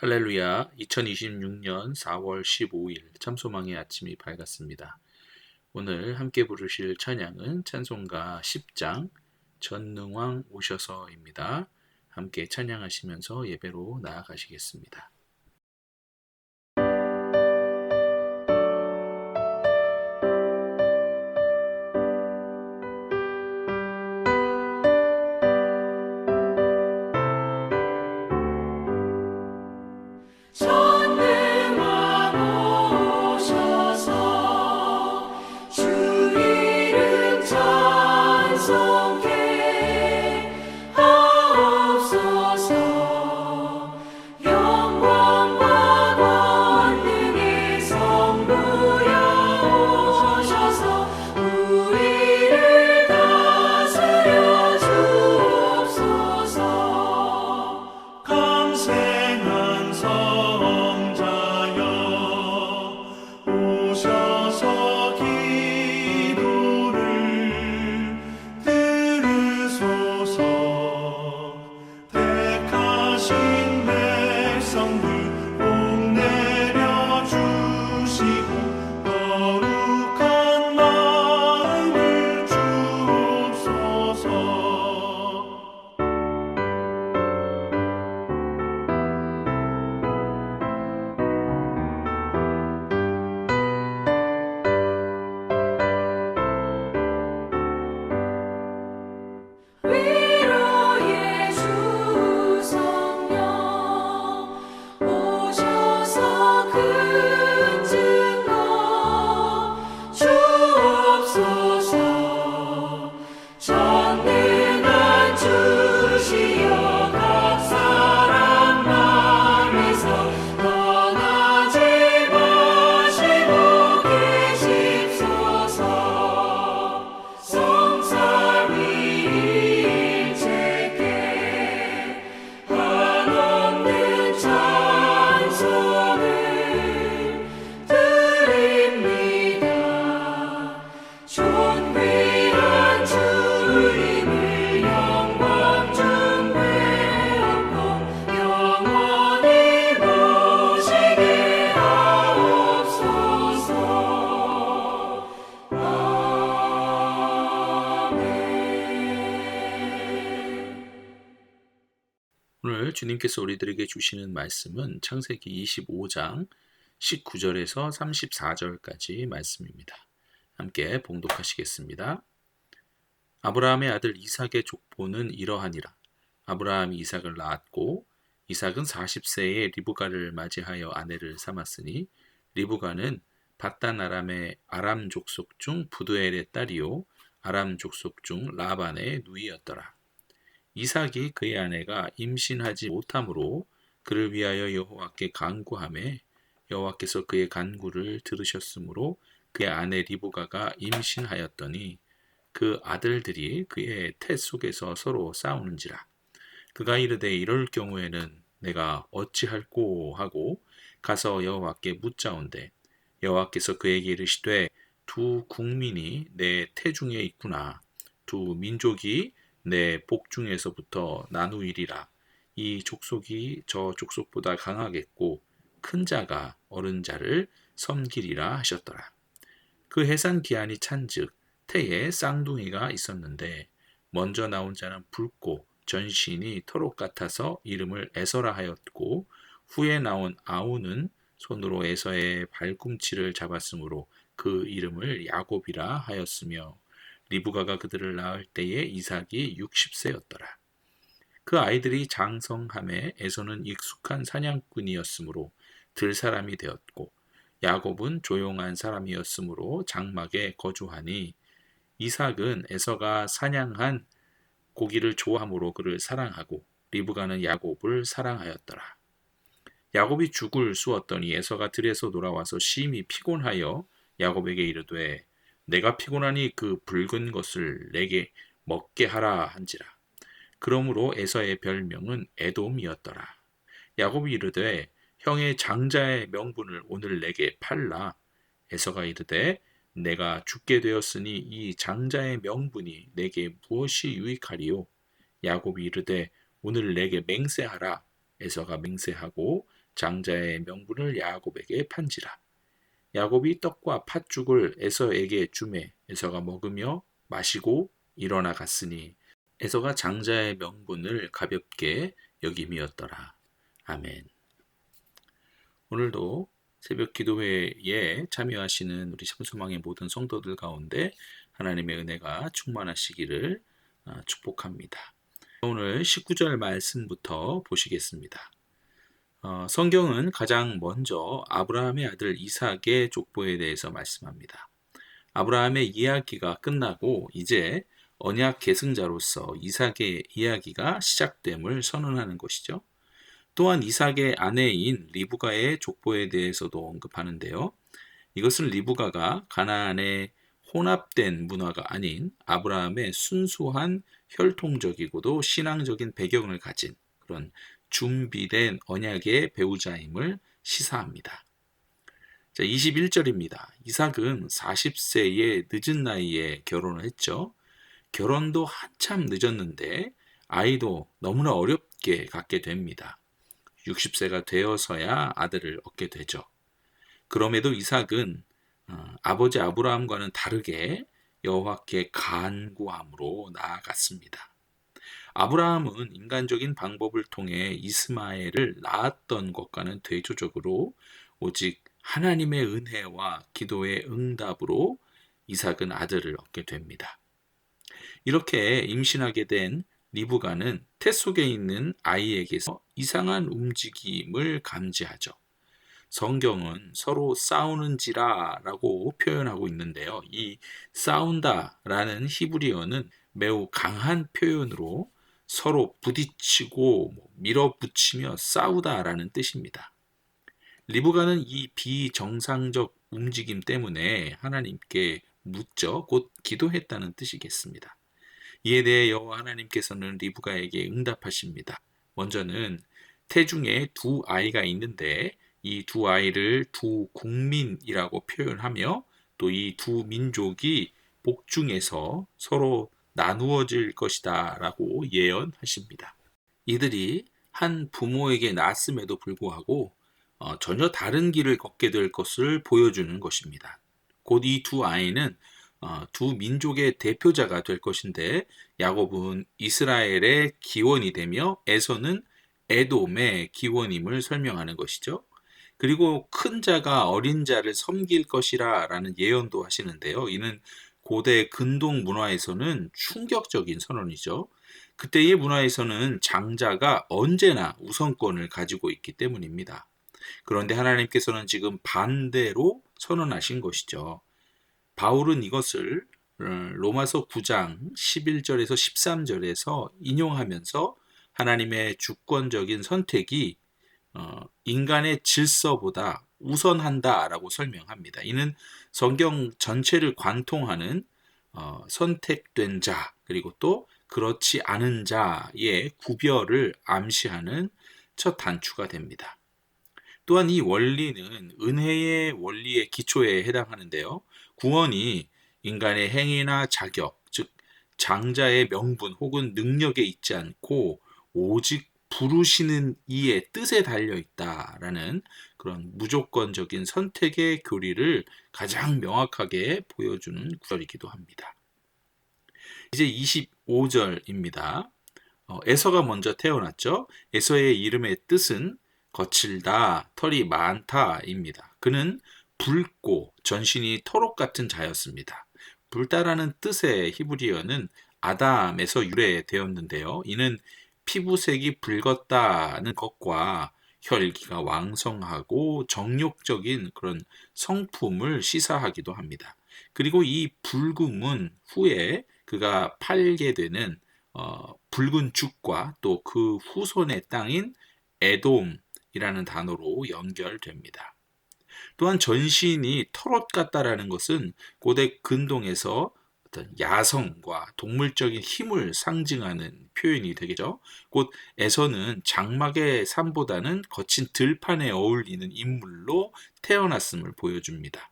할렐루야, 2026년 4월 15일 참소망의 아침이 밝았습니다. 오늘 함께 부르실 찬양은 찬송가 10장 전능왕 오셔서입니다. 함께 찬양하시면서 예배로 나아가시겠습니다. 오늘 주님께서 우리들에게 주시는 말씀은 창세기 25장 19절에서 34절까지 말씀입니다. 함께 봉독하시겠습니다. 아브라함의 아들 이삭의 족보는 이러하니라. 아브라함이 이삭을 낳았고 이삭은 40세에 리브가를 맞이하여 아내를 삼았으니 리브가는 밧단 아람의 아람 족속 중 부두엘의 딸이요 아람 족속 중 라반의 누이였더라. 이삭이 그의 아내가 임신하지 못함으로 그를 위하여 여호와께 간구하매 여호와께서 그의 간구를 들으셨으므로 그의 아내 리브가가 임신하였더니 그 아들들이 그의 태 속에서 서로 싸우는지라. 그가 이르되 이럴 경우에는 내가 어찌할꼬 하고 가서 여호와께 묻자온대 여호와께서 그에게 이르시되 두 국민이 내 태중에 있구나. 두 민족이 내 복중에서부터 나누이리라. 이 족속이 저 족속보다 강하겠고 큰 자가 어른 자를 섬기리라 하셨더라. 그 해산 기한이 찬즉 태에 쌍둥이가 있었는데 먼저 나온 자는 붉고 전신이 토록 같아서 이름을 에서라 하였고 후에 나온 아우는 손으로 에서의 발꿈치를 잡았으므로 그 이름을 야곱이라 하였으며 리브가가 그들을 낳을 때에 이삭이 60세였더라. 그 아이들이 장성함에 에서는 익숙한 사냥꾼이었으므로 들 사람이 되었고 야곱은 조용한 사람이었으므로 장막에 거주하니 이삭은 에서가 사냥한 고기를 좋아함으로 그를 사랑하고 리브가는 야곱을 사랑하였더라. 야곱이 죽을 쑤었더니 에서가 들에서 돌아와서 심히 피곤하여 야곱에게 이르되 내가 피곤하니 그 붉은 것을 내게 먹게 하라 한지라. 그러므로 에서의 별명은 에돔이었더라. 야곱이 이르되 형의 장자의 명분을 오늘 내게 팔라. 에서가 이르되 내가 죽게 되었으니 이 장자의 명분이 내게 무엇이 유익하리요? 야곱이 이르되 오늘 내게 맹세하라. 에서가 맹세하고 장자의 명분을 야곱에게 판지라. 야곱이 떡과 팥죽을 에서에게 주매 에서가 먹으며 마시고 일어나 갔으니 에서가 장자의 명분을 가볍게 여김이었더라. 아멘. 오늘도 새벽 기도회에 참여하시는 우리 참소망의 모든 성도들 가운데 하나님의 은혜가 충만하시기를 축복합니다. 오늘 19절 말씀부터 보시겠습니다. 성경은 가장 먼저 아브라함의 아들 이삭의 족보에 대해서 말씀합니다. 아브라함의 이야기가 끝나고 이제 언약 계승자로서 이삭의 이야기가 시작됨을 선언하는 것이죠. 또한 이삭의 아내인 리브가의 족보에 대해서도 언급하는데요. 이것은 리브가가 가나안의 혼합된 문화가 아닌 아브라함의 순수한 혈통적이고도 신앙적인 배경을 가진 그런 준비된 언약의 배우자임을 시사합니다. 자, 21절입니다. 이삭은 40세의 늦은 나이에 결혼을 했죠. 결혼도 한참 늦었는데 아이도 너무나 어렵게 갖게 됩니다. 60세가 되어서야 아들을 얻게 되죠. 그럼에도 이삭은 아버지 아브라함과는 다르게 여호와께 간구함으로 나아갔습니다. 아브라함은 인간적인 방법을 통해 이스마엘을 낳았던 것과는 대조적으로 오직 하나님의 은혜와 기도의 응답으로 이삭은 아들을 얻게 됩니다. 이렇게 임신하게 된 리브가는 태 속에 있는 아이에게서 이상한 움직임을 감지하죠. 성경은 서로 싸우는지라라고 표현하고 있는데요. 이 싸운다라는 히브리어는 매우 강한 표현으로 서로 부딪히고 밀어붙이며 싸우다라는 뜻입니다. 리브가는 이 비정상적 움직임 때문에 하나님께 묻죠. 곧 기도했다는 뜻이겠습니다. 이에 대해 여호와 하나님께서는 리브가에게 응답하십니다. 먼저는 태중에 두 아이가 있는데 이 두 아이를 두 국민이라고 표현하며 또 이 두 민족이 복중에서 서로 나누어질 것이다 라고 예언하십니다. 이들이 한 부모에게 낳았음에도 불구하고 전혀 다른 길을 걷게 될 것을 보여주는 것입니다. 곧 이 두 아이는 두 민족의 대표자가 될 것인데 야곱은 이스라엘의 기원이 되며 에서는 에돔의 기원임을 설명하는 것이죠. 그리고 큰 자가 어린 자를 섬길 것이라 라는 예언도 하시는데요. 이는 고대 근동 문화에서는 충격적인 선언이죠. 그때의 문화에서는 장자가 언제나 우선권을 가지고 있기 때문입니다. 그런데 하나님께서는 지금 반대로 선언하신 것이죠. 바울은 이것을 로마서 9장 11절에서 13절에서 인용하면서 하나님의 주권적인 선택이 인간의 질서보다 우선한다라고 설명합니다. 이는 성경 전체를 관통하는 선택된 자 그리고 또 그렇지 않은 자의 구별을 암시하는 첫 단추가 됩니다. 또한 이 원리는 은혜의 원리의 기초에 해당하는데요. 구원이 인간의 행위나 자격, 즉 장자의 명분 혹은 능력에 있지 않고 오직 부르시는 이의 뜻에 달려 있다라는 그런 무조건적인 선택의 교리를 가장 명확하게 보여주는 구절이기도 합니다. 이제 25절입니다. 에서가 먼저 태어났죠. 에서의 이름의 뜻은 거칠다, 털이 많다입니다. 그는 붉고 전신이 털옷 같은 자였습니다. 붉다라는 뜻의 히브리어는 아담에서 유래되었는데요. 이는 피부색이 붉었다는 것과 혈기가 왕성하고 정욕적인 그런 성품을 시사하기도 합니다. 그리고 이 붉음은 후에 그가 팔게 되는 붉은 죽과 또 그 후손의 땅인 에돔이라는 단어로 연결됩니다. 또한 전신이 털옷 같다라는 것은 고대 근동에서 어떤 야성과 동물적인 힘을 상징하는 표현이 되겠죠. 곧 에서는 장막의 삶보다는 거친 들판에 어울리는 인물로 태어났음을 보여줍니다.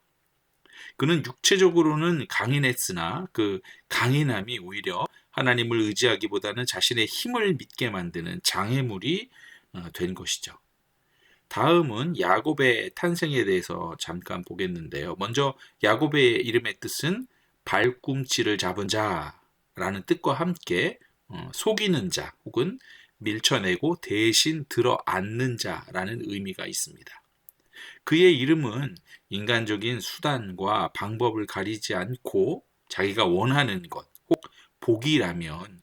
그는 육체적으로는 강인했으나 그 강인함이 오히려 하나님을 의지하기보다는 자신의 힘을 믿게 만드는 장애물이 된 것이죠. 다음은 야곱의 탄생에 대해서 잠깐 보겠는데요. 먼저 야곱의 이름의 뜻은 발꿈치를 잡은 자라는 뜻과 함께 속이는 자 혹은 밀쳐내고 대신 들어앉는 자라는 의미가 있습니다. 그의 이름은 인간적인 수단과 방법을 가리지 않고 자기가 원하는 것, 혹 복이라면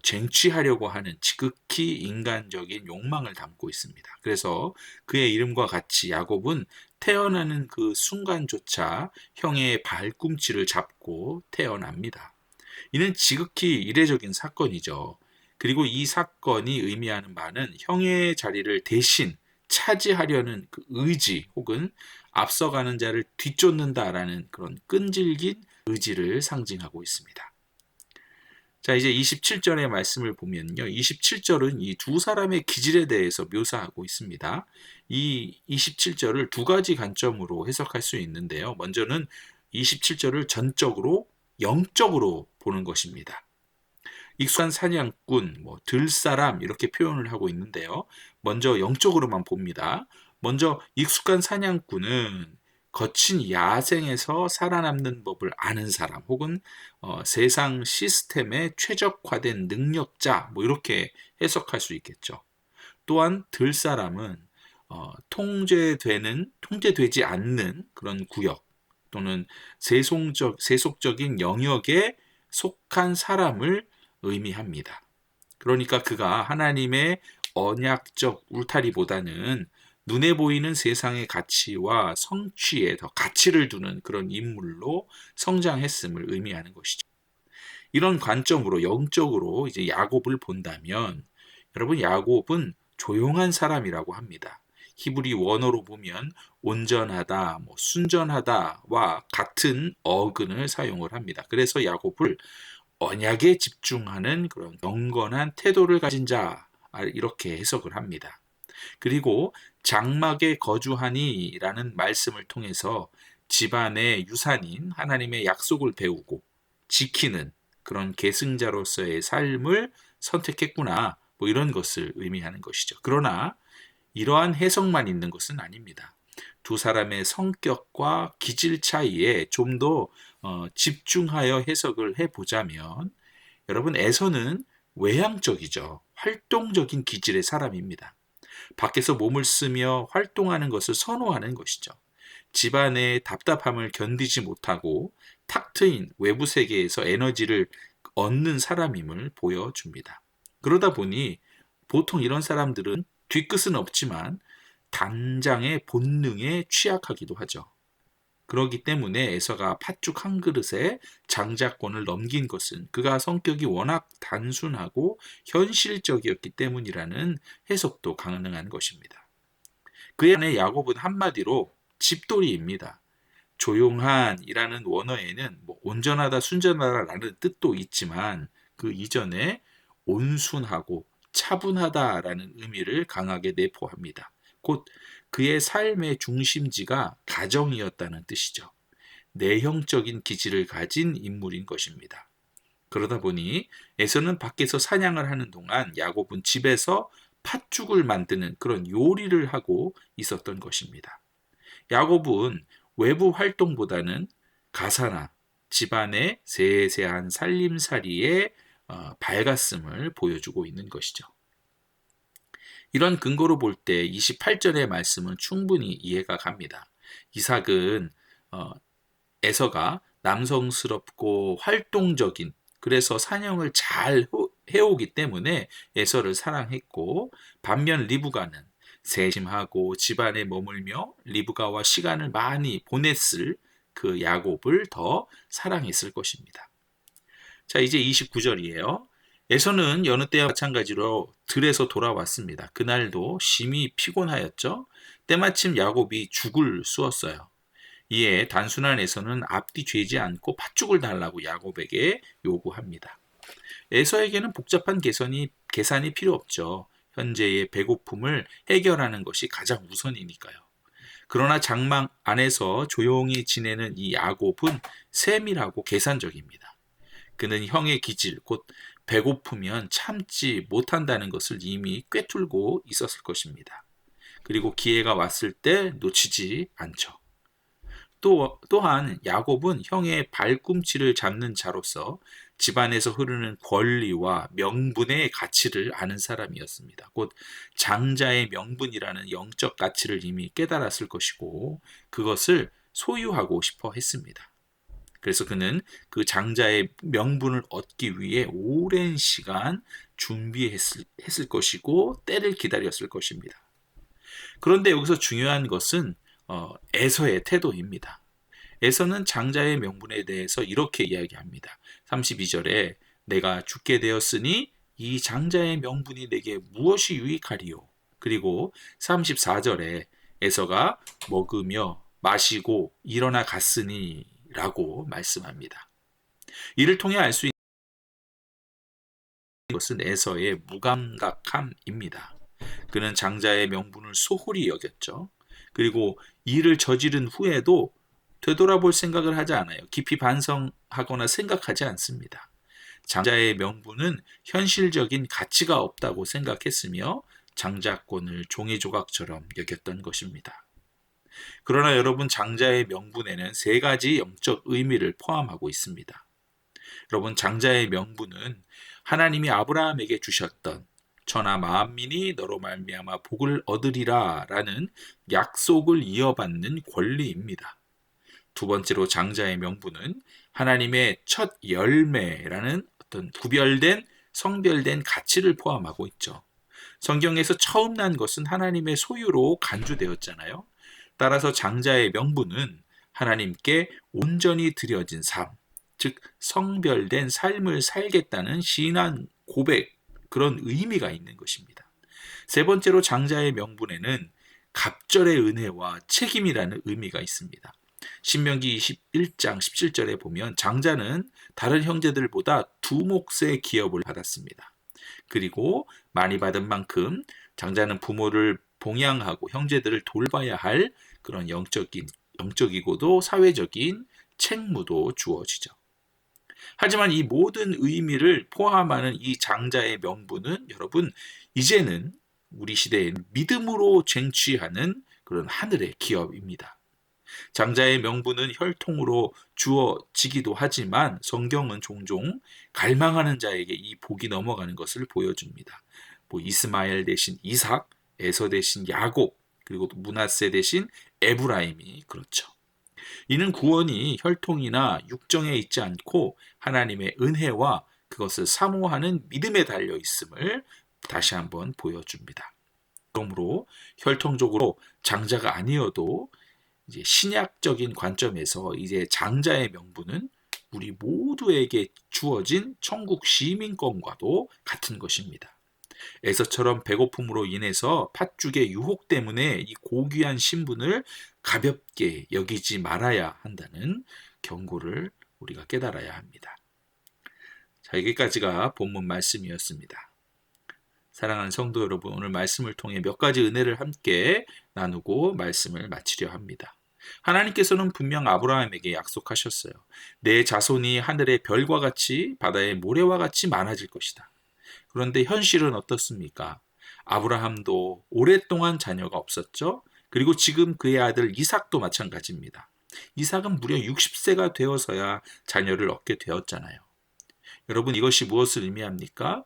쟁취하려고 하는 지극히 인간적인 욕망을 담고 있습니다. 그래서 그의 이름과 같이 야곱은 태어나는 그 순간조차 형의 발꿈치를 잡고 태어납니다. 이는 지극히 이례적인 사건이죠. 그리고 이 사건이 의미하는 바는 형의 자리를 대신 차지하려는 그 의지 혹은 앞서가는 자를 뒤쫓는다라는 그런 끈질긴 의지를 상징하고 있습니다. 자, 이제 27절의 말씀을 보면요. 27절은 이 두 사람의 기질에 대해서 묘사하고 있습니다. 이 27절을 두 가지 관점으로 해석할 수 있는데요. 먼저는 27절을 전적으로 영적으로 보는 것입니다. 익숙한 사냥꾼, 들사람 이렇게 표현을 하고 있는데요. 먼저 영적으로만 봅니다. 먼저 익숙한 사냥꾼은 거친 야생에서 살아남는 법을 아는 사람 혹은 세상 시스템에 최적화된 능력자 이렇게 해석할 수 있겠죠. 또한 들사람은 통제되지 않는 그런 구역 또는 세속적인 영역에 속한 사람을 의미합니다. 그러니까 그가 하나님의 언약적 울타리보다는 눈에 보이는 세상의 가치와 성취에 더 가치를 두는 그런 인물로 성장했음을 의미하는 것이죠. 이런 관점으로 영적으로 이제 야곱을 본다면 여러분 야곱은 조용한 사람이라고 합니다. 히브리 원어로 보면 온전하다, 순전하다와 같은 어근을 사용을 합니다. 그래서 야곱을 언약에 집중하는 그런 경건한 태도를 가진 자 이렇게 해석을 합니다. 그리고 장막에 거주하니 라는 말씀을 통해서 집안의 유산인 하나님의 약속을 배우고 지키는 그런 계승자로서의 삶을 선택했구나 이런 것을 의미하는 것이죠. 그러나 이러한 해석만 있는 것은 아닙니다. 두 사람의 성격과 기질 차이에 좀 더 집중하여 해석을 해보자면 여러분 에서는 외향적이죠. 활동적인 기질의 사람입니다. 밖에서 몸을 쓰며 활동하는 것을 선호하는 것이죠. 집안의 답답함을 견디지 못하고 탁 트인 외부 세계에서 에너지를 얻는 사람임을 보여줍니다. 그러다 보니 보통 이런 사람들은 뒤끝은 없지만 단장의 본능에 취약하기도 하죠. 그렇기 때문에 에서가 팥죽 한 그릇에 장자권을 넘긴 것은 그가 성격이 워낙 단순하고 현실적이었기 때문이라는 해석도 가능한 것입니다. 그의 아내 야곱은 한마디로 집돌이입니다. 조용한이라는 원어에는 온전하다, 순전하다라는 뜻도 있지만 그 이전에 온순하고 차분하다라는 의미를 강하게 내포합니다. 곧 그의 삶의 중심지가 가정이었다는 뜻이죠. 내형적인 기질을 가진 인물인 것입니다. 그러다 보니 에서는 밖에서 사냥을 하는 동안 야곱은 집에서 팥죽을 만드는 그런 요리를 하고 있었던 것입니다. 야곱은 외부 활동보다는 가사나 집안의 세세한 살림살이의 밝았음을 보여주고 있는 것이죠. 이런 근거로 볼 때 28절의 말씀은 충분히 이해가 갑니다. 이삭은 에서가 남성스럽고 활동적인 그래서 사냥을 잘 해오기 때문에 에서를 사랑했고 반면 리브가는 세심하고 집안에 머물며 리브가와 시간을 많이 보냈을 그 야곱을 더 사랑했을 것입니다. 자, 이제 29절이에요. 에서는 여느 때와 마찬가지로 들에서 돌아왔습니다. 그날도 심히 피곤하였죠. 때마침 야곱이 죽을 쑤었어요. 이에 단순한 에서는 앞뒤 죄지 않고 팥죽을 달라고 야곱에게 요구합니다. 에서에게는 복잡한 계산이 필요 없죠. 현재의 배고픔을 해결하는 것이 가장 우선이니까요. 그러나 장막 안에서 조용히 지내는 이 야곱은 세밀하고 계산적입니다. 그는 형의 기질, 곧 배고프면 참지 못한다는 것을 이미 꿰뚫고 있었을 것입니다. 그리고 기회가 왔을 때 놓치지 않죠. 또한 야곱은 형의 발꿈치를 잡는 자로서 집안에서 흐르는 권리와 명분의 가치를 아는 사람이었습니다. 곧 장자의 명분이라는 영적 가치를 이미 깨달았을 것이고 그것을 소유하고 싶어 했습니다. 그래서 그는 그 장자의 명분을 얻기 위해 오랜 시간 준비했을 것이고 때를 기다렸을 것입니다. 그런데 여기서 중요한 것은 에서의 태도입니다. 에서는 장자의 명분에 대해서 이렇게 이야기합니다. 32절에 내가 죽게 되었으니 이 장자의 명분이 내게 무엇이 유익하리요? 그리고 34절에 에서가 먹으며 마시고 일어나 갔으니 라고 말씀합니다. 이를 통해 알 수 있는 것은 에서의 무감각함입니다. 그는 장자의 명분을 소홀히 여겼죠. 그리고 일을 저지른 후에도 되돌아볼 생각을 하지 않아요. 깊이 반성하거나 생각하지 않습니다. 장자의 명분은 현실적인 가치가 없다고 생각했으며 장자권을 종이 조각처럼 여겼던 것입니다. 그러나 여러분, 장자의 명분에는 세 가지 영적 의미를 포함하고 있습니다. 여러분, 장자의 명분은 하나님이 아브라함에게 주셨던 천하 만민이 너로 말미암아 복을 얻으리라 라는 약속을 이어받는 권리입니다. 두 번째로 장자의 명분은 하나님의 첫 열매라는 어떤 구별된 성별된 가치를 포함하고 있죠. 성경에서 처음 난 것은 하나님의 소유로 간주되었잖아요. 따라서 장자의 명분은 하나님께 온전히 드려진 삶, 즉 성별된 삶을 살겠다는 신앙 고백, 그런 의미가 있는 것입니다. 세 번째로 장자의 명분에는 갑절의 은혜와 책임이라는 의미가 있습니다. 신명기 21장 17절에 보면 장자는 다른 형제들보다 두 몫의 기업을 받았습니다. 그리고 많이 받은 만큼 장자는 부모를 봉양하고 형제들을 돌봐야 할 그런 영적이고도 사회적인 책무도 주어지죠. 하지만 이 모든 의미를 포함하는 이 장자의 명분은 여러분, 이제는 우리 시대에 믿음으로 쟁취하는 그런 하늘의 기업입니다. 장자의 명분은 혈통으로 주어지기도 하지만 성경은 종종 갈망하는 자에게 이 복이 넘어가는 것을 보여줍니다. 이스마엘 대신 이삭, 에서 대신 야곱, 그리고 므낫세 대신 에브라임이 그렇죠. 이는 구원이 혈통이나 육정에 있지 않고 하나님의 은혜와 그것을 사모하는 믿음에 달려 있음을 다시 한번 보여줍니다. 그러므로 혈통적으로 장자가 아니어도 이제 신약적인 관점에서 이제 장자의 명분은 우리 모두에게 주어진 천국 시민권과도 같은 것입니다. 에서처럼 배고픔으로 인해서 팥죽의 유혹 때문에 이 고귀한 신분을 가볍게 여기지 말아야 한다는 경고를 우리가 깨달아야 합니다. 자, 여기까지가 본문 말씀이었습니다. 사랑하는 성도 여러분, 오늘 말씀을 통해 몇 가지 은혜를 함께 나누고 말씀을 마치려 합니다. 하나님께서는 분명 아브라함에게 약속하셨어요. 내 자손이 하늘의 별과 같이 바다의 모래와 같이 많아질 것이다. 그런데 현실은 어떻습니까? 아브라함도 오랫동안 자녀가 없었죠. 그리고 지금 그의 아들 이삭도 마찬가지입니다. 이삭은 무려 60세가 되어서야 자녀를 얻게 되었잖아요. 여러분, 이것이 무엇을 의미합니까?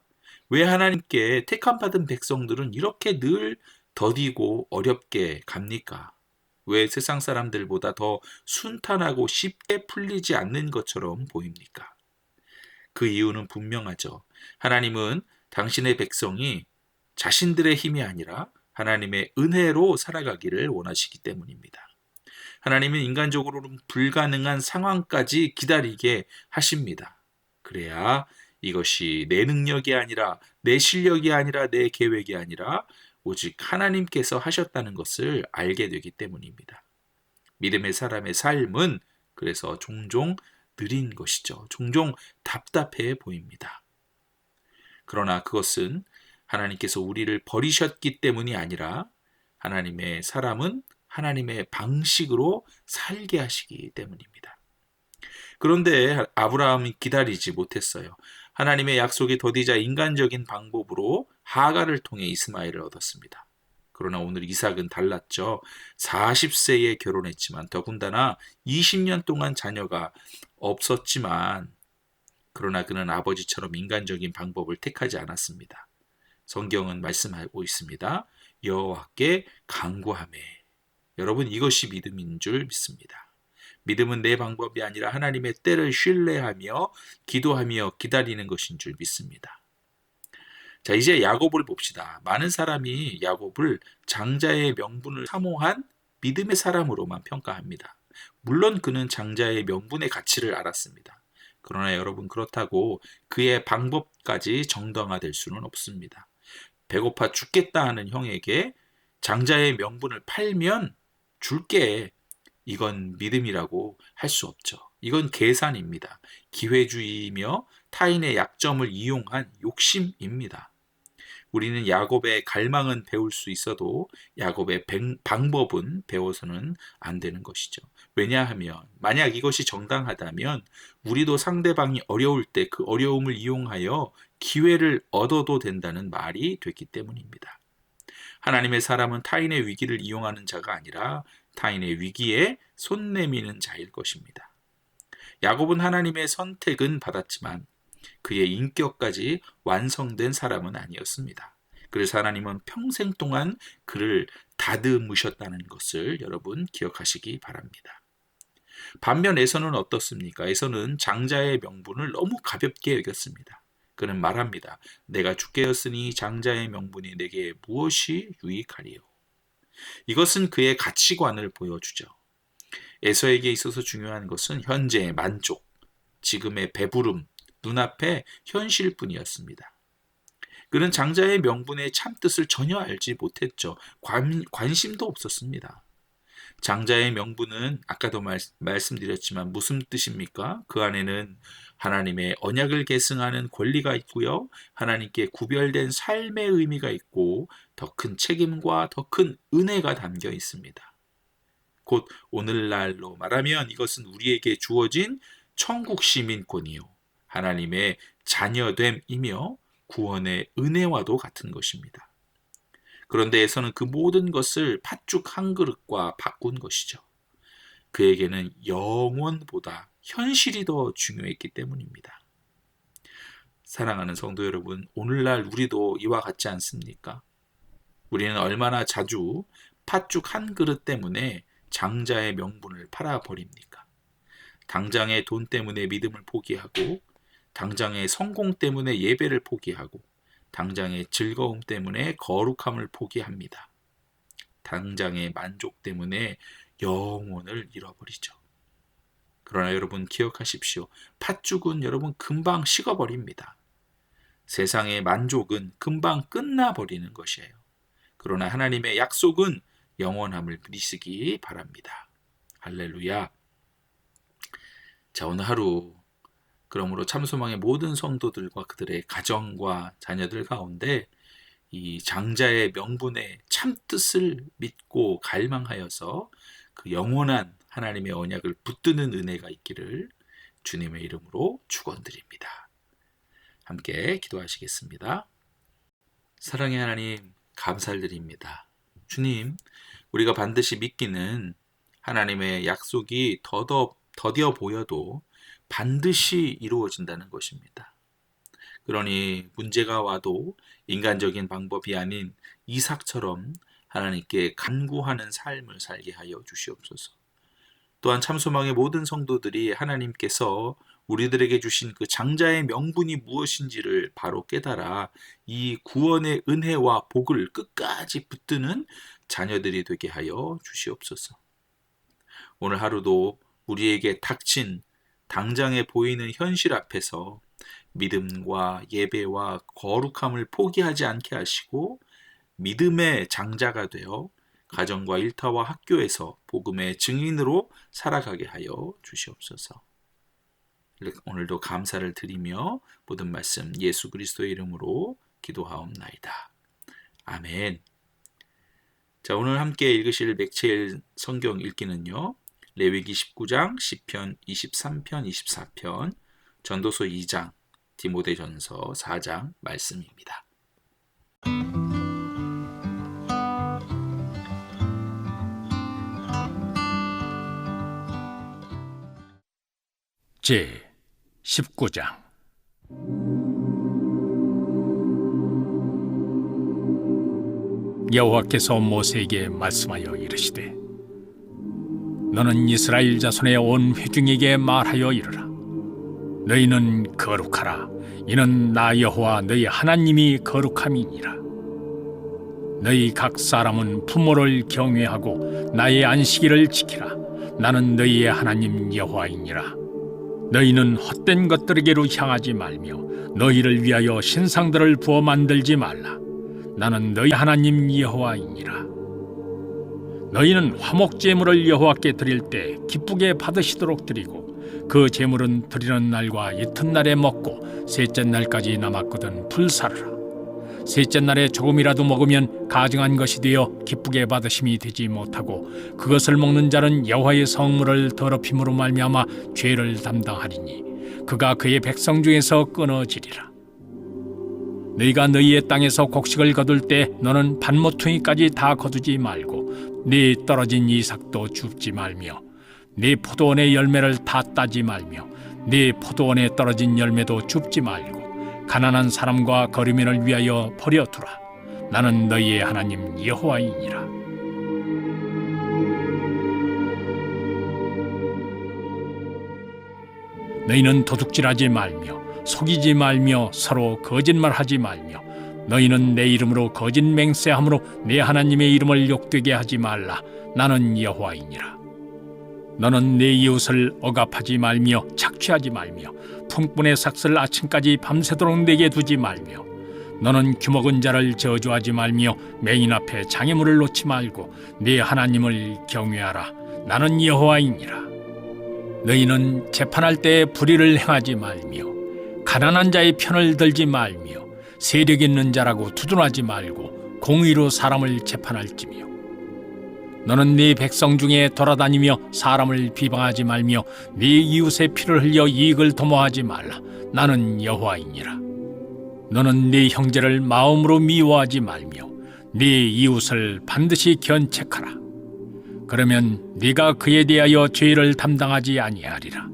왜 하나님께 택함받은 백성들은 이렇게 늘 더디고 어렵게 갑니까? 왜 세상 사람들보다 더 순탄하고 쉽게 풀리지 않는 것처럼 보입니까? 그 이유는 분명하죠. 하나님은 당신의 백성이 자신들의 힘이 아니라 하나님의 은혜로 살아가기를 원하시기 때문입니다. 하나님은 인간적으로는 불가능한 상황까지 기다리게 하십니다. 그래야 이것이 내 능력이 아니라 내 실력이 아니라 내 계획이 아니라 오직 하나님께서 하셨다는 것을 알게 되기 때문입니다. 믿음의 사람의 삶은 그래서 종종 느린 것이죠. 종종 답답해 보입니다. 그러나 그것은 하나님께서 우리를 버리셨기 때문이 아니라 하나님의 사람은 하나님의 방식으로 살게 하시기 때문입니다. 그런데 아브라함이 기다리지 못했어요. 하나님의 약속이 더디자 인간적인 방법으로 하갈을 통해 이스마엘을 얻었습니다. 그러나 오늘 이삭은 달랐죠. 40세에 결혼했지만 더군다나 20년 동안 자녀가 없었지만 그러나 그는 아버지처럼 인간적인 방법을 택하지 않았습니다. 성경은 말씀하고 있습니다. 여호와께 간구하매. 여러분, 이것이 믿음인 줄 믿습니다. 믿음은 내 방법이 아니라 하나님의 때를 신뢰하며 기도하며 기다리는 것인 줄 믿습니다. 자, 이제 야곱을 봅시다. 많은 사람이 야곱을 장자의 명분을 사모한 믿음의 사람으로만 평가합니다. 물론 그는 장자의 명분의 가치를 알았습니다. 그러나 여러분, 그렇다고 그의 방법까지 정당화될 수는 없습니다. 배고파 죽겠다 하는 형에게 장자의 명분을 팔면 줄게. 이건 믿음이라고 할 수 없죠. 이건 계산입니다. 기회주의이며 타인의 약점을 이용한 욕심입니다. 우리는 야곱의 갈망은 배울 수 있어도 야곱의 방법은 배워서는 안 되는 것이죠. 왜냐하면 만약 이것이 정당하다면 우리도 상대방이 어려울 때 그 어려움을 이용하여 기회를 얻어도 된다는 말이 됐기 때문입니다. 하나님의 사람은 타인의 위기를 이용하는 자가 아니라 타인의 위기에 손 내미는 자일 것입니다. 야곱은 하나님의 선택은 받았지만 그의 인격까지 완성된 사람은 아니었습니다. 그래서 하나님은 평생 동안 그를 다듬으셨다는 것을 여러분 기억하시기 바랍니다. 반면 에서는 어떻습니까? 에서는 장자의 명분을 너무 가볍게 여겼습니다. 그는 말합니다. 내가 죽게 되었으니 장자의 명분이 내게 무엇이 유익하리요? 이것은 그의 가치관을 보여주죠. 에서에게 있어서 중요한 것은 현재의 만족, 지금의 배부름, 눈앞의 현실뿐이었습니다. 그는 장자의 명분의 참뜻을 전혀 알지 못했죠. 관심도 없었습니다. 장자의 명분은 아까도 말씀드렸지만 무슨 뜻입니까? 그 안에는 하나님의 언약을 계승하는 권리가 있고요. 하나님께 구별된 삶의 의미가 있고 더 큰 책임과 더 큰 은혜가 담겨 있습니다. 곧 오늘날로 말하면 이것은 우리에게 주어진 천국 시민권이요. 하나님의 자녀됨이며 구원의 은혜와도 같은 것입니다. 그런데 에서는 그 모든 것을 팥죽 한 그릇과 바꾼 것이죠. 그에게는 영원보다 현실이 더 중요했기 때문입니다. 사랑하는 성도 여러분, 오늘날 우리도 이와 같지 않습니까? 우리는 얼마나 자주 팥죽 한 그릇 때문에 장자의 명분을 팔아버립니까? 당장의 돈 때문에 믿음을 포기하고 당장의 성공 때문에 예배를 포기하고 당장의 즐거움 때문에 거룩함을 포기합니다. 당장의 만족 때문에 영혼을 잃어버리죠. 그러나 여러분 기억하십시오. 팥죽은 여러분 금방 식어버립니다. 세상의 만족은 금방 끝나버리는 것이에요. 그러나 하나님의 약속은 영원함을 누리시기 바랍니다. 할렐루야. 자, 오늘 하루 그러므로 참소망의 모든 성도들과 그들의 가정과 자녀들 가운데 이 장자의 명분의 참뜻을 믿고 갈망하여서 그 영원한 하나님의 언약을 붙드는 은혜가 있기를 주님의 이름으로 축원드립니다. 함께 기도하시겠습니다. 사랑의 하나님, 감사드립니다. 주님, 우리가 반드시 믿기는 하나님의 약속이 더뎌 보여도 반드시 이루어진다는 것입니다. 그러니 문제가 와도 인간적인 방법이 아닌 이삭처럼 하나님께 간구하는 삶을 살게 하여 주시옵소서. 또한 참소망의 모든 성도들이 하나님께서 우리들에게 주신 그 장자의 명분이 무엇인지를 바로 깨달아 이 구원의 은혜와 복을 끝까지 붙드는 자녀들이 되게 하여 주시옵소서. 오늘 하루도 우리에게 닥친 당장에 보이는 현실 앞에서 믿음과 예배와 거룩함을 포기하지 않게 하시고 믿음의 장자가 되어 가정과 일터와 학교에서 복음의 증인으로 살아가게 하여 주시옵소서. 오늘도 감사를 드리며 모든 말씀 예수 그리스도의 이름으로 기도하옵나이다. 아멘. 자, 오늘 함께 읽으실 맥체일 성경 읽기는요. 레위기 19장, 시편 23편, 24편, 전도서 2장, 디모데전서 4장 말씀입니다. 제 19장. 여호와께서 모세에게 말씀하여 이르시되, 너는 이스라엘 자손의 온 회중에게 말하여 이르라. 너희는 거룩하라. 이는 나 여호와 너희 하나님이 거룩함이니라. 너희 각 사람은 부모를 경외하고 나의 안식일을 지키라. 나는 너희의 하나님 여호와이니라. 너희는 헛된 것들에게로 향하지 말며 너희를 위하여 신상들을 부어 만들지 말라. 나는 너희 하나님 여호와이니라. 너희는 화목제물을 여호와께 드릴 때 기쁘게 받으시도록 드리고, 그 제물은 드리는 날과 이튿날에 먹고 셋째 날까지 남았거든 불사르라. 셋째 날에 조금이라도 먹으면 가증한 것이 되어 기쁘게 받으심이 되지 못하고, 그것을 먹는 자는 여호와의 성물을 더럽힘으로 말미암아 죄를 담당하리니 그가 그의 백성 중에서 끊어지리라. 너희가 너희의 땅에서 곡식을 거둘 때 너는 밭모퉁이까지 다 거두지 말고 네 떨어진 이삭도 줍지 말며 네 포도원의 열매를 다 따지 말며 네 포도원에 떨어진 열매도 줍지 말고 가난한 사람과 거류민을 위하여 버려두라. 나는 너희의 하나님 여호와이니라. 너희는 도둑질하지 말며 속이지 말며 서로 거짓말하지 말며 너희는 내 이름으로 거짓 맹세함으로 내 하나님의 이름을 욕되게 하지 말라. 나는 여호와이니라. 너는 내 이웃을 억압하지 말며 착취하지 말며 풍분의 삭슬 아침까지 밤새도록 내게 두지 말며 너는 규먹은 자를 저주하지 말며 맹인 앞에 장애물을 놓지 말고 네 하나님을 경외하라. 나는 여호와이니라. 너희는 재판할 때 불의를 행하지 말며 가난한 자의 편을 들지 말며 세력 있는 자라고 두둔하지 말고 공의로 사람을 재판할지며 너는 네 백성 중에 돌아다니며 사람을 비방하지 말며 네 이웃의 피를 흘려 이익을 도모하지 말라. 나는 여호와이니라. 너는 네 형제를 마음으로 미워하지 말며 네 이웃을 반드시 견책하라. 그러면 네가 그에 대하여 죄를 담당하지 아니하리라.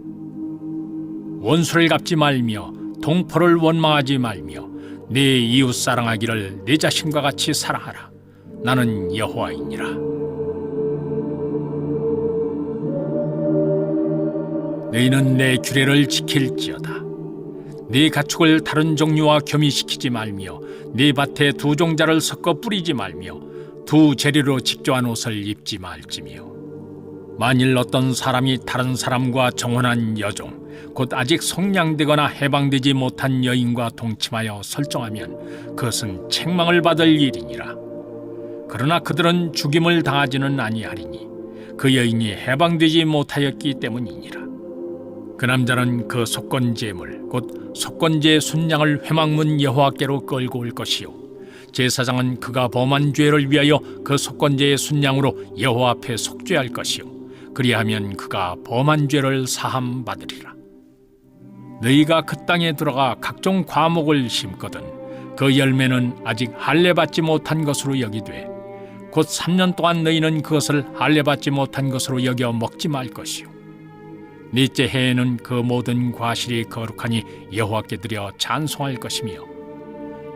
원수를 갚지 말며 동포를 원망하지 말며 네 이웃 사랑하기를 네 자신과 같이 사랑하라. 나는 여호와이니라. 너희는 내 규례를 지킬지어다. 네 가축을 다른 종류와 겸이시키지 말며 네 밭에 두 종자를 섞어 뿌리지 말며 두 재료로 직조한 옷을 입지 말지며 만일 어떤 사람이 다른 사람과 정혼한 여종 곧 아직 성량되거나 해방되지 못한 여인과 동침하여 설정하면 그것은 책망을 받을 일이니라. 그러나 그들은 죽임을 당하지는 아니하리니 그 여인이 해방되지 못하였기 때문이니라. 그 남자는 그 속건제물 곧 속건제 순양을 회막문 여호와께로 끌고 올 것이요 제사장은 그가 범한 죄를 위하여 그 속건제의 순양으로 여호와 앞에 속죄할 것이요 그리하면 그가 범한 죄를 사함 받으리라. 너희가 그 땅에 들어가 각종 과목을 심거든 그 열매는 아직 할례 받지 못한 것으로 여기되 곧 3년 동안 너희는 그것을 할례 받지 못한 것으로 여겨 먹지 말 것이요 넷째 해에는 그 모든 과실이 거룩하니 여호와께 드려 찬송할 것이며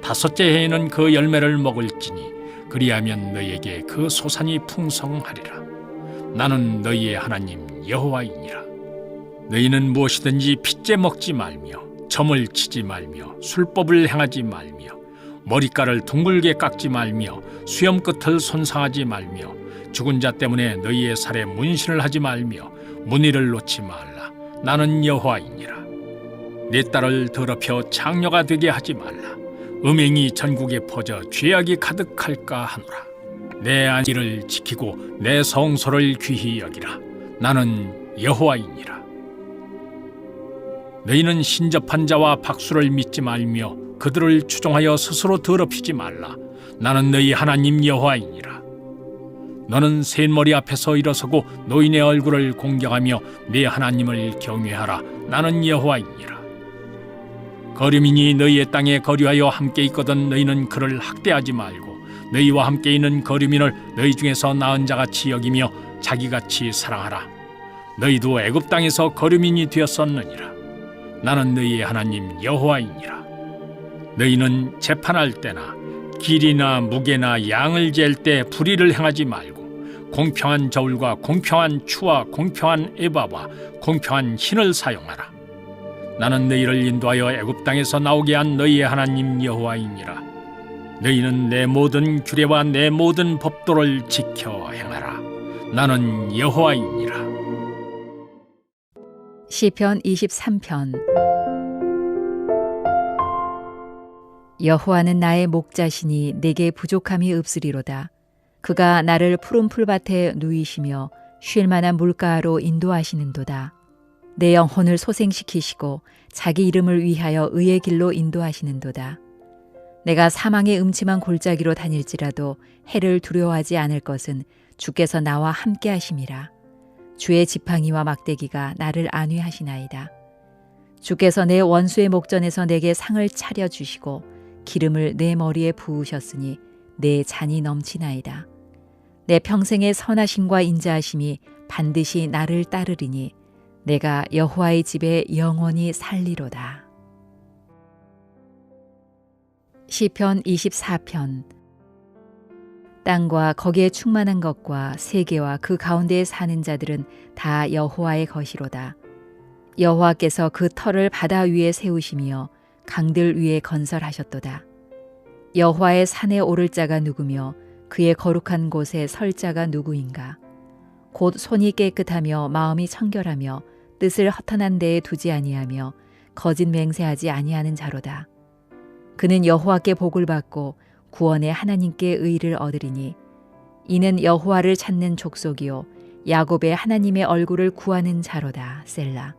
다섯째 해에는 그 열매를 먹을지니 그리하면 너희에게 그 소산이 풍성하리라. 나는 너희의 하나님 여호와이니라. 너희는 무엇이든지 핏째 먹지 말며 점을 치지 말며 술법을 행하지 말며 머리카락을 둥글게 깎지 말며 수염 끝을 손상하지 말며 죽은 자 때문에 너희의 살에 문신을 하지 말며 문의를 놓지 말라. 나는 여호와이니라. 내 딸을 더럽혀 창녀가 되게 하지 말라. 음행이 전국에 퍼져 죄악이 가득할까 하노라. 내 안식일을 지키고 내 성소를 귀히 여기라. 나는 여호와이니라. 너희는 신접한 자와 박수를 믿지 말며 그들을 추종하여 스스로 더럽히지 말라. 나는 너희 하나님 여호와이니라. 너는 셋머리 앞에서 일어서고 노인의 얼굴을 공경하며 네 하나님을 경외하라. 나는 여호와이니라. 거류민이 너희의 땅에 거류하여 함께 있거든 너희는 그를 학대하지 말고 너희와 함께 있는 거류민을 너희 중에서 나은 자같이 여기며 자기같이 사랑하라. 너희도 애굽 땅에서 거류민이 되었었느니라. 나는 너희의 하나님 여호와이니라. 너희는 재판할 때나 길이나 무게나 양을 잴 때 불의를 행하지 말고 공평한 저울과 공평한 추와 공평한 에바와 공평한 흰을 사용하라. 나는 너희를 인도하여 애굽 땅에서 나오게 한 너희의 하나님 여호와이니라. 너희는 내 모든 규례와 내 모든 법도를 지켜 행하라. 나는 여호와이니라. 시편 23편. 여호와는 나의 목자시니 내게 부족함이 없으리로다. 그가 나를 푸른 풀밭에 누이시며 쉴 만한 물가로 인도하시는도다. 내 영혼을 소생시키시고 자기 이름을 위하여 의의 길로 인도하시는도다. 내가 사망의 음침한 골짜기로 다닐지라도 해를 두려워하지 않을 것은 주께서 나와 함께 하심이라. 주의 지팡이와 막대기가 나를 안위하시나이다. 주께서 내 원수의 목전에서 내게 상을 차려주시고 기름을 내 머리에 부으셨으니 내 잔이 넘치나이다. 내 평생의 선하심과 인자하심이 반드시 나를 따르리니 내가 여호와의 집에 영원히 살리로다. 시편 24편. 땅과 거기에 충만한 것과 세계와 그 가운데에 사는 자들은 다 여호와의 것이로다. 여호와께서 그 터를 바다 위에 세우시며 강들 위에 건설하셨도다. 여호와의 산에 오를 자가 누구며 그의 거룩한 곳에 설 자가 누구인가? 곧 손이 깨끗하며 마음이 청결하며 뜻을 허탄한 데에 두지 아니하며 거짓 맹세하지 아니하는 자로다. 그는 여호와께 복을 받고 구원의 하나님께 의를 얻으리니 이는 여호와를 찾는 족속이요 야곱의 하나님의 얼굴을 구하는 자로다. 셀라.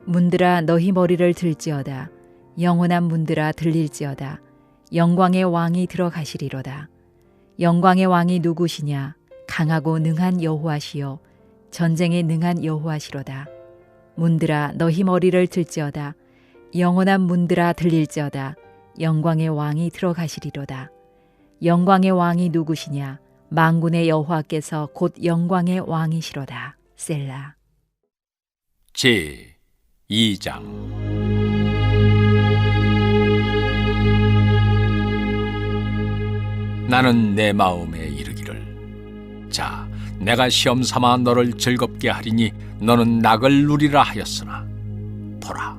문들아 너희 머리를 들지어다. 영원한 문들아 들릴지어다. 영광의 왕이 들어가시리로다. 영광의 왕이 누구시냐? 강하고 능한 여호와시요 전쟁에 능한 여호와시로다. 문들아 너희 머리를 들지어다. 영원한 문들아 들릴지어다. 영광의 왕이 들어가시리로다. 영광의 왕이 누구시냐? 만군의 여호와께서 곧 영광의 왕이시로다. 셀라. 제 2장. 나는 내 마음에 이르기를 자 내가 시험 삼아 너를 즐겁게 하리니 너는 낙을 누리라 하였으나 보라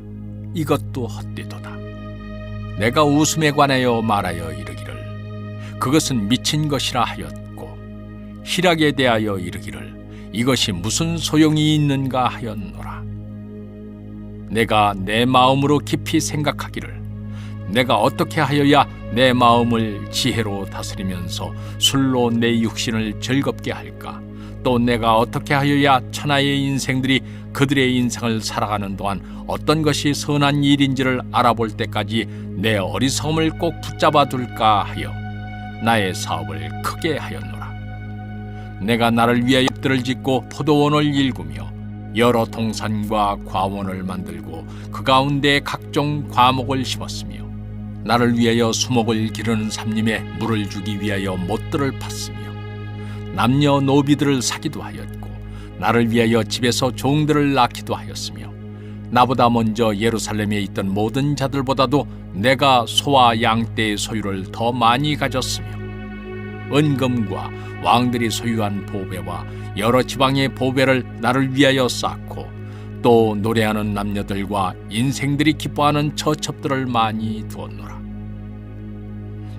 이것도 헛되도다. 내가 웃음에 관하여 말하여 이르기를 그것은 미친 것이라 하였고 희락에 대하여 이르기를 이것이 무슨 소용이 있는가 하였노라. 내가 내 마음으로 깊이 생각하기를 내가 어떻게 하여야 내 마음을 지혜로 다스리면서 술로 내 육신을 즐겁게 할까? 또 내가 어떻게 하여야 천하의 인생들이 그들의 인생을 살아가는 동안 어떤 것이 선한 일인지를 알아볼 때까지 내 어리석음을 꼭 붙잡아 둘까 하여 나의 사업을 크게 하였노라. 내가 나를 위하여 뜰을 짓고 포도원을 일구며 여러 동산과 과원을 만들고 그 가운데 각종 과목을 심었으며 나를 위하여 수목을 기르는 삼림에 물을 주기 위하여 못들을 팠으며 남녀노비들을 사기도 하였고 나를 위하여 집에서 종들을 낳기도 하였으며 나보다 먼저 예루살렘에 있던 모든 자들보다도 내가 소와 양떼의 소유를 더 많이 가졌으며 은금과 왕들이 소유한 보배와 여러 지방의 보배를 나를 위하여 쌓고 또 노래하는 남녀들과 인생들이 기뻐하는 처첩들을 많이 두었노라.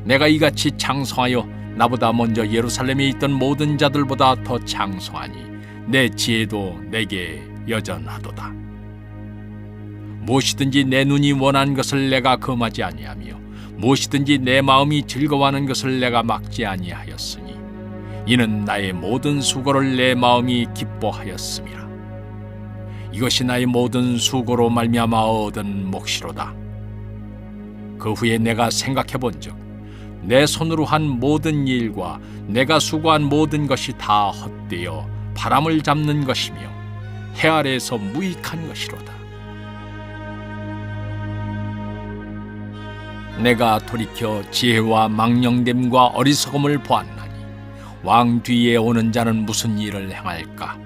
내가 이같이 장성하여 나보다 먼저 예루살렘에 있던 모든 자들보다 더 장성하니 내 지혜도 내게 여전하도다. 무엇이든지 내 눈이 원한 것을 내가 금하지 아니하며 무엇이든지 내 마음이 즐거워하는 것을 내가 막지 아니하였으니 이는 나의 모든 수고를 내 마음이 기뻐하였음이라. 이것이 나의 모든 수고로 말미암아 얻은 몫이로다. 그 후에 내가 생각해 본즉 내 손으로 한 모든 일과 내가 수고한 모든 것이 다 헛되어 바람을 잡는 것이며 해 아래에서 무익한 것이로다. 내가 돌이켜 지혜와 망령됨과 어리석음을 보았나니 왕 뒤에 오는 자는 무슨 일을 행할까?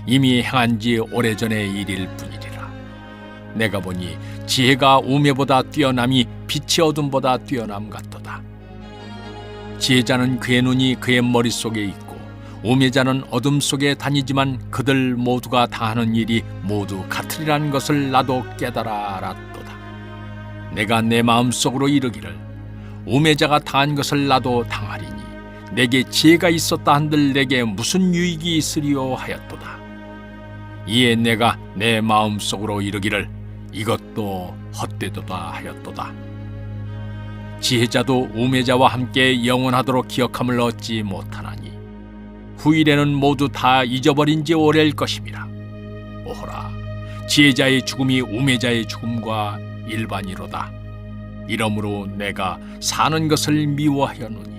이미 행한 지 오래전의 일일 뿐이리라. 내가 보니 지혜가 우매보다 뛰어남이 빛이 어둠보다 뛰어남 같도다. 지혜자는 그의 눈이 그의 머릿속에 있고 우매자는 어둠 속에 다니지만 그들 모두가 당하는 일이 모두 같으리라는 것을 나도 깨달아 알았도다. 내가 내 마음속으로 이르기를 우매자가 당한 것을 나도 당하리니 내게 지혜가 있었다 한들 내게 무슨 유익이 있으리요 하였도다. 이에 내가 내 마음속으로 이르기를 이것도 헛되도다 하였도다. 지혜자도 우매자와 함께 영원하도록 기억함을 얻지 못하나니 후일에는 모두 다 잊어버린 지 오래일 것임이라. 오호라, 지혜자의 죽음이 우매자의 죽음과 일반이로다. 이러므로 내가 사는 것을 미워하였노니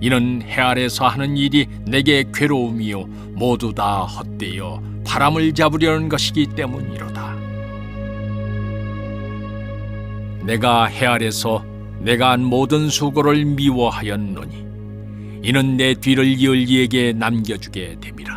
이는 해 아래서 하는 일이 내게 괴로움이요 모두 다 헛되어 바람을 잡으려는 것이기 때문이로다. 내가 해 아래서 내가 한 모든 수고를 미워하였노니 이는 내 뒤를 이을 이에게 남겨주게 됨이라.